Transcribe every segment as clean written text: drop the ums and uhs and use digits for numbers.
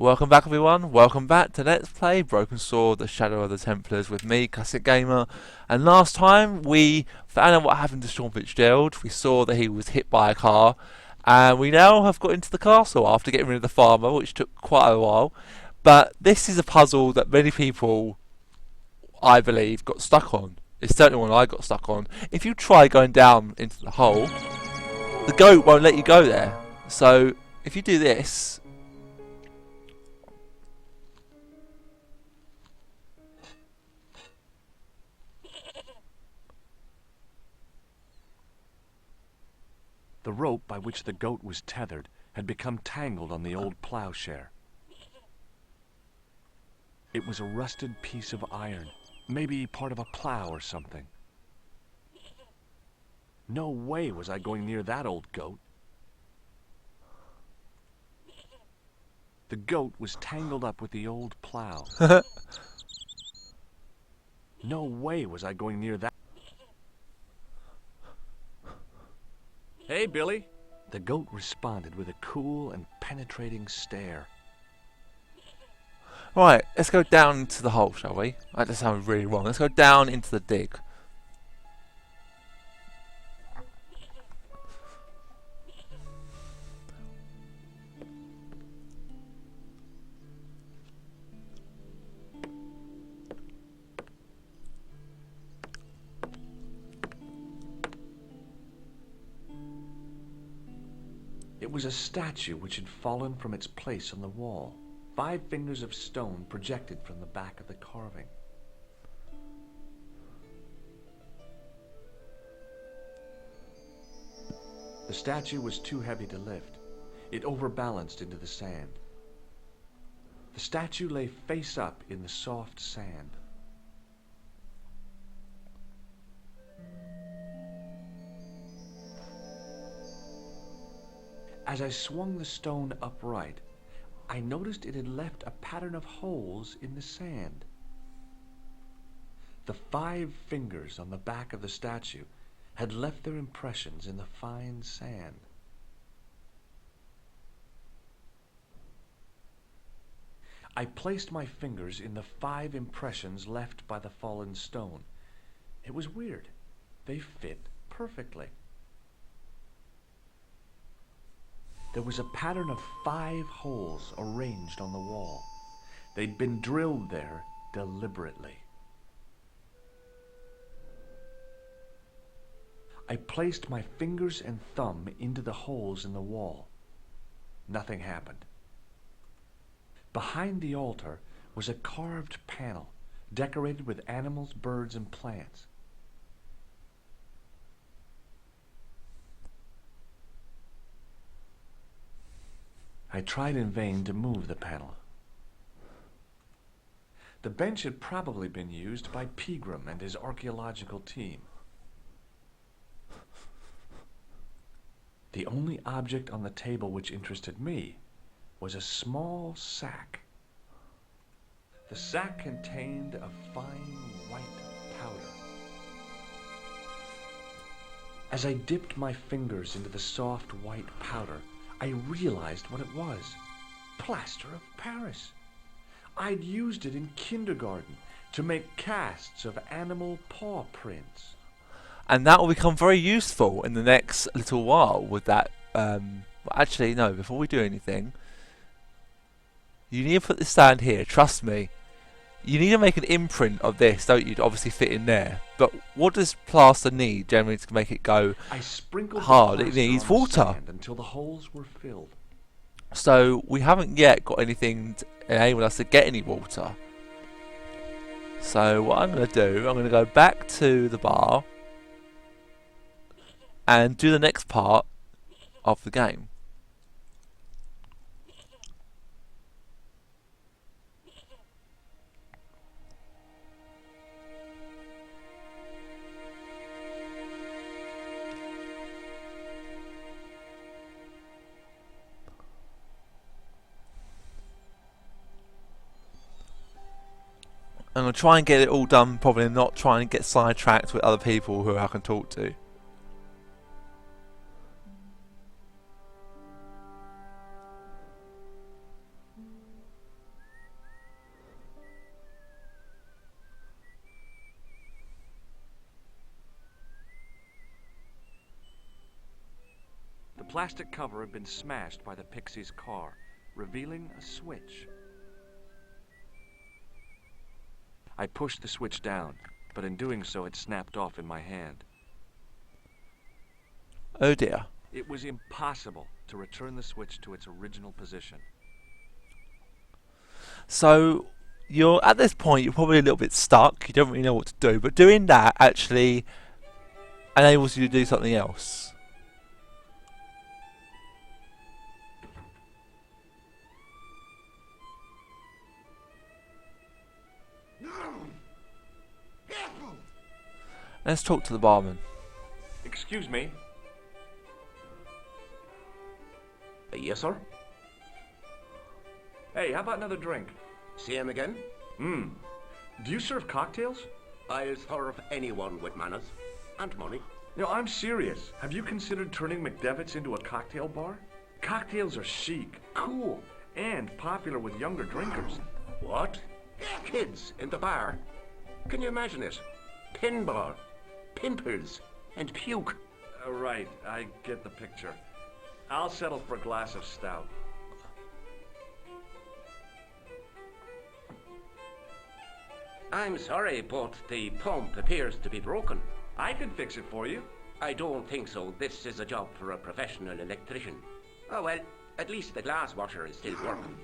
Welcome back everyone, welcome back to Let's Play Broken Sword, The Shadow of the Templars with me, Classic Gamer. And last time we found out what happened to Sean Fitzgerald. We saw that he was hit by a car, and we now have got into the castle after getting rid of the farmer, which took quite a while. But this is a puzzle that many people, I believe, got stuck on. It's certainly one I got stuck on. If you try going down into the hole, the goat won't let you go there. So if you do this, the rope by which the goat was tethered had become tangled on the old plowshare. It was a rusted piece of iron, maybe part of a plow or something. No way was I going near that old goat. The goat was tangled up with the old plow. No way was I going near that. Hey, Billy. The goat responded with a cool and penetrating stare. right, let's go down into the hole, shall we? That just sounds really wrong. Let's go down into the dig. It was a statue which had fallen from its place on the wall. 5 fingers of stone projected from the back of the carving. The statue was too heavy to lift. It overbalanced into the sand. The statue lay face up in the soft sand. As I swung the stone upright, I noticed it had left a pattern of holes in the sand. The 5 fingers on the back of the statue had left their impressions in the fine sand. I placed my fingers in the 5 impressions left by the fallen stone. It was weird. They fit perfectly. There was a pattern of 5 holes arranged on the wall. They'd been drilled there deliberately. I placed my fingers and thumb into the holes in the wall. Nothing happened. Behind the altar was a carved panel decorated with animals, birds, and plants. I tried in vain to move the panel. The bench had probably been used by Pegram and his archaeological team. The only object on the table which interested me was a small sack. The sack contained a fine white powder. As I dipped my fingers into the soft white powder, I realized what it was. Plaster of Paris. I'd used it in kindergarten to make casts of animal paw prints. And that will become very useful in the next little while with that. Actually, no, before we do anything, you need to put this stand here, trust me. You need to make an imprint of this, don't you, to obviously fit in there. But what does plaster need generally to make it go hard? It needs water. Until the holes were filled. So we haven't yet got anything to enable us to get any water. So what I'm going to do, I'm going to go back to the bar and do the next part of the game. I'm going to try and get it all done, probably not try and get sidetracked with other people who I can talk to. plastic cover had been smashed by the Pixie's car, revealing a switch. I pushed the switch down, but in doing so it snapped off in my hand. Oh dear. It was impossible to return the switch to its original position. So you're at this point, you're probably a little bit stuck. You don't really know what to do, but doing that actually enables you to do something else. Let's talk to the barman. Excuse me? Yes, sir? Hey, how about another drink? Same again? Do you serve cocktails? I'll serve anyone with manners and money. No, I'm serious. Have you considered turning McDevitt's into a cocktail bar? Cocktails are chic, cool, and popular with younger drinkers. What? Kids in the bar? Can you imagine it? Pinball, pimples, and puke. Right, I get the picture. I'll settle for a glass of stout. I'm sorry, but the pump appears to be broken. I can fix it for you. I don't think so. This is a job for a professional electrician. Oh well, at least the glass washer is still working.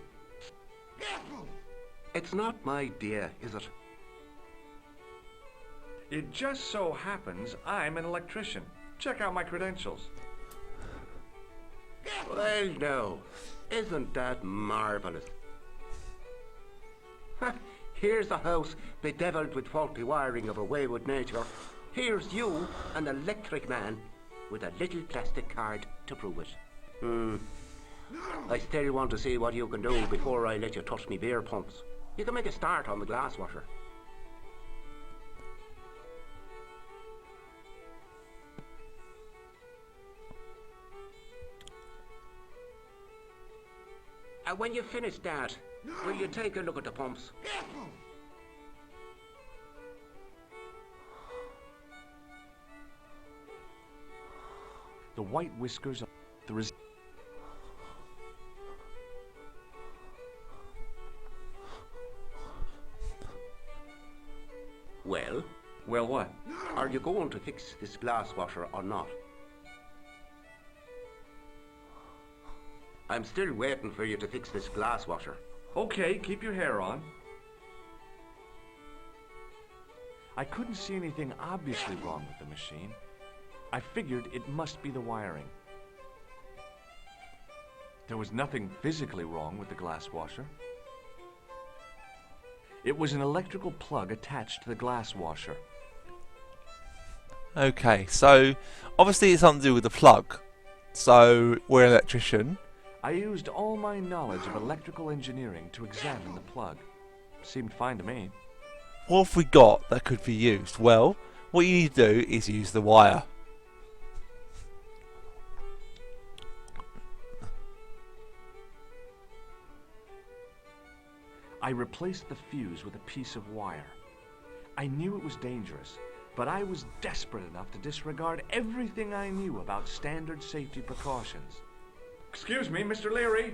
It's not my dear, is it? It just so happens I'm an electrician. Check out my credentials. Well, no. Isn't that marvelous? Here's a house bedeviled with faulty wiring of a wayward nature. Here's you, an electric man, with a little plastic card to prove it. I still want to see what you can do before I let you touch me beer pumps. You can make a start on the glass washer. And when you finish that, will you take a look at the pumps? The white whiskers of the Well, Well, what? are you going to fix this glass washer or not? I'm still waiting for you to fix this glass washer. Okay, keep your hair on. I couldn't see anything obviously wrong with the machine. I figured it must be the wiring. There was nothing physically wrong with the glass washer. It was an electrical plug attached to the glass washer. Okay, so obviously it's something to do with the plug. So we're an electrician. I used all my knowledge of electrical engineering to examine the plug. Seemed fine to me. What have we got that could be used? Well, what you need to do is use the wire. I replaced the fuse with a piece of wire. I knew it was dangerous, but I was desperate enough to disregard everything I knew about standard safety precautions. Excuse me, Mr. Leary.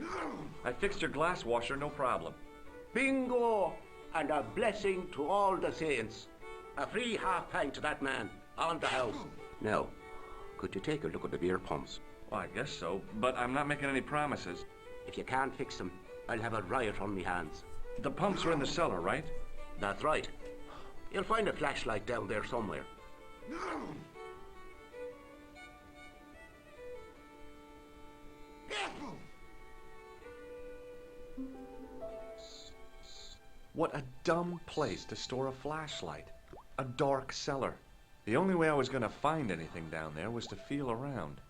I fixed your glass washer, no problem. Bingo! And a blessing to all the saints. A free half pint to that man on the house. Now, could you take a look at the beer pumps? Well, I guess so, but I'm not making any promises. If you can't fix them, I'll have a riot on me hands. The pumps are in the cellar, right? That's right. You'll find a flashlight down there somewhere. What a dumb place to store a flashlight. A dark cellar. The only way I was going to find anything down there was to feel around.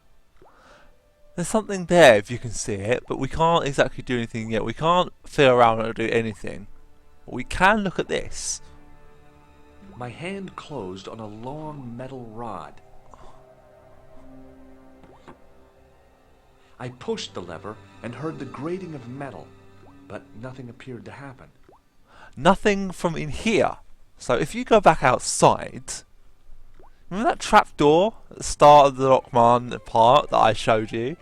There's something there if you can see it, but we can't exactly do anything yet. We can't feel around or do anything. But we can look at this. My hand closed on a long metal rod. I pushed the lever and heard the grating of metal, but nothing appeared to happen. Nothing from in here. So if you go back outside, remember that trap door at the start of the Lockman part that I showed you?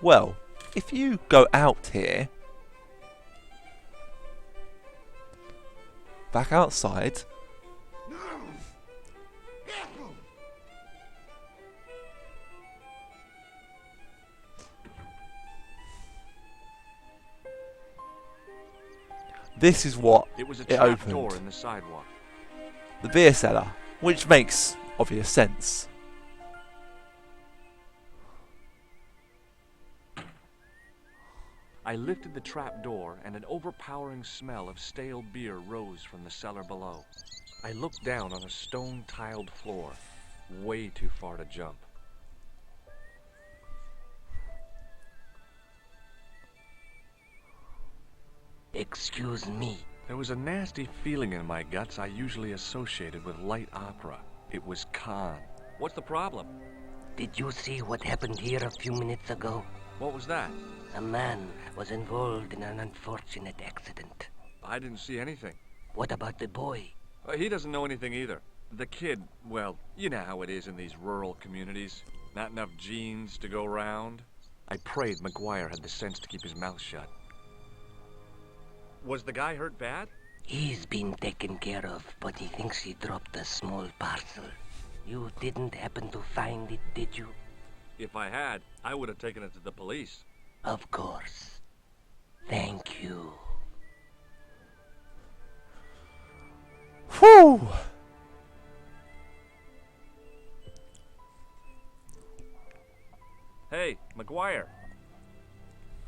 Well, if you go out here, back outside, this is what It was a it trap door opened. in the sidewalk. The beer cellar, which makes obvious sense. I lifted the trap door, and an overpowering smell of stale beer rose from the cellar below. I looked down on a stone-tiled floor, way too far to jump. Excuse me. There was a nasty feeling in my guts I usually associated with light opera. It was Khan. What's the problem? Did you see what happened here a few minutes ago? What was that? A man was involved in an unfortunate accident. I didn't see anything. What about the boy? He doesn't know anything either. The kid, well, you know how it is in these rural communities. Not enough genes to go round. I prayed McGuire had the sense to keep his mouth shut. Was the guy hurt bad? He's been taken care of, but he thinks he dropped a small parcel. You didn't happen to find it, did you? If I had, I would have taken it to the police. Of course. Thank you. Whew! Hey, McGuire.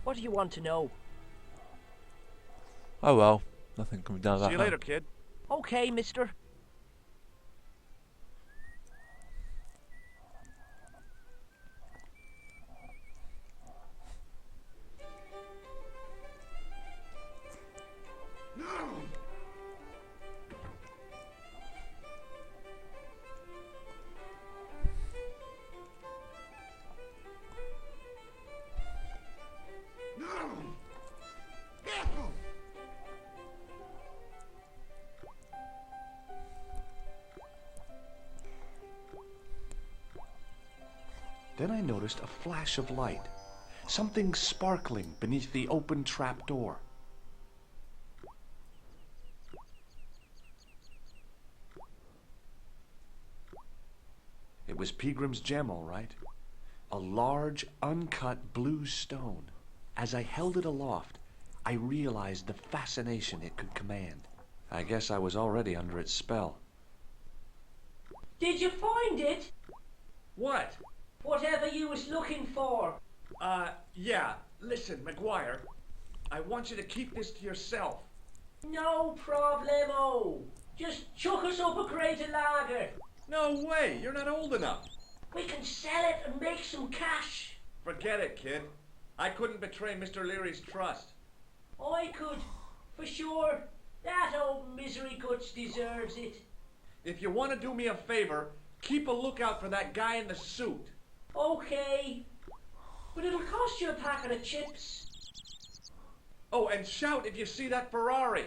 What do you want to know? Oh well, nothing coming down See that. you later, kid. Okay, mister. Then I noticed a flash of light. Something sparkling beneath the open trap door. It was Peagram's gem, all right. A large, uncut blue stone. As I held it aloft, I realized the fascination it could command. I guess I was already under its spell. Did you find it? What? Whatever you was looking for. Yeah. Listen, McGuire. I want you to keep this to yourself. No problemo. Just chuck us up a crate of lager. No way, you're not old enough. We can sell it and make some cash. Forget it, kid. I couldn't betray Mr. Leary's trust. I could, for sure. That old misery guts deserves it. If you want to do me a favor, keep a lookout for that guy in the suit. Okay. But it'll cost you a packet of chips. Oh, and shout if you see that Ferrari.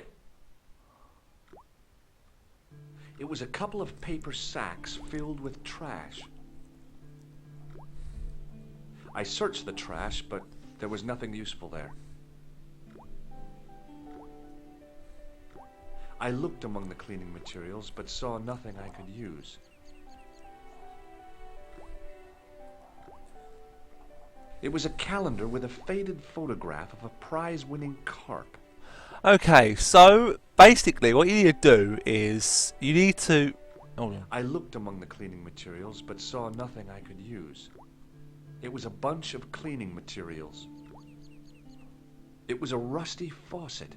It was a couple of paper sacks filled with trash. I searched the trash, but there was nothing useful there. I looked among the cleaning materials, but saw nothing I could use. It was a calendar with a faded photograph of a prize-winning carp. Okay, so basically what you need to do is you need to... Hold on. I looked among the cleaning materials, but saw nothing I could use. It was a bunch of cleaning materials. It was a rusty faucet.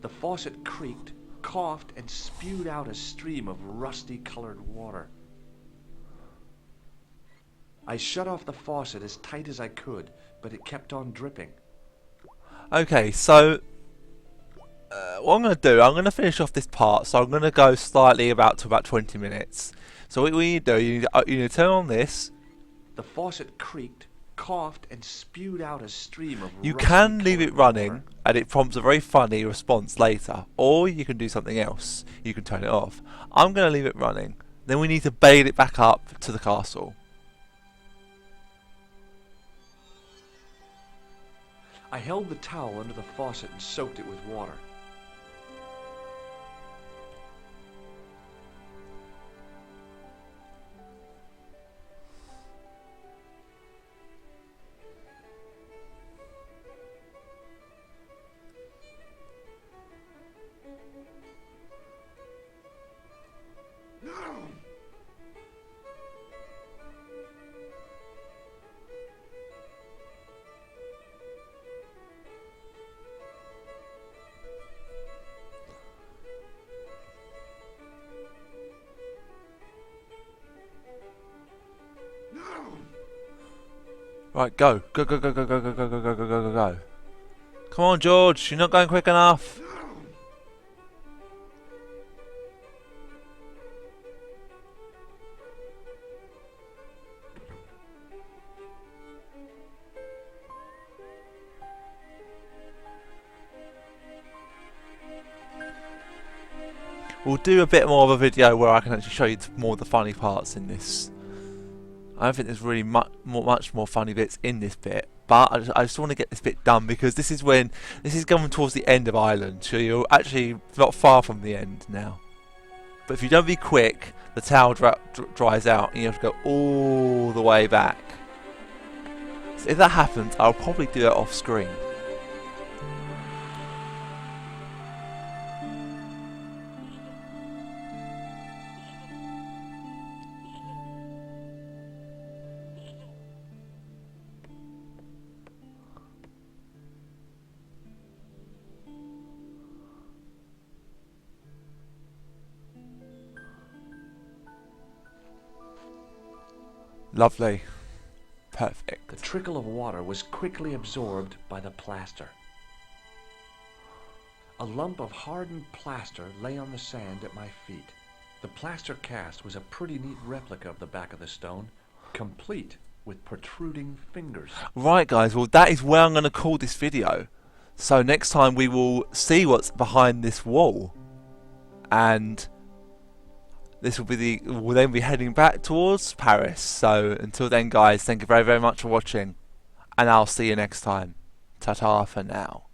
The faucet creaked, coughed, and spewed out a stream of rusty-colored water. I shut off the faucet as tight as I could, but it kept on dripping. Okay, so what I'm going to do, I'm going to finish off this part, so I'm going to go slightly to about 20 minutes. So what you need to do, you need to turn on this. The faucet creaked, coughed, and spewed out a stream of You can leave it rusty-colored running, water. and it prompts a very funny response later. Or you can do something else. You can turn it off. I'm going to leave it running, Then we need to bail it back up to the castle. I held the towel under the faucet and soaked it with water. Right, go. Go, go, go, go, go, go, go, go, go, go, go, go, go. Come on, George, you're not going quick enough. We'll do a bit more of a video where I can actually show you more of the funny parts in this. I don't think there's really much more funny bits in this bit, but I just want to get this bit done because this is going towards the end of Ireland, so you're actually not far from the end now. But if you don't be quick, the towel dries out and you have to go all the way back. So if that happens, I'll probably do it off screen. Lovely. Perfect. The trickle of water was quickly absorbed by the plaster. A lump of hardened plaster lay on the sand at my feet. The plaster cast was a pretty neat replica of the back of the stone, complete with protruding fingers. Right, guys, well that is where I'm going to call this video. So next time we will see what's behind this wall. And this will be we'll then be heading back towards Paris. So until then, guys, thank you very, very much for watching. And I'll see you next time. Ta-ta for now.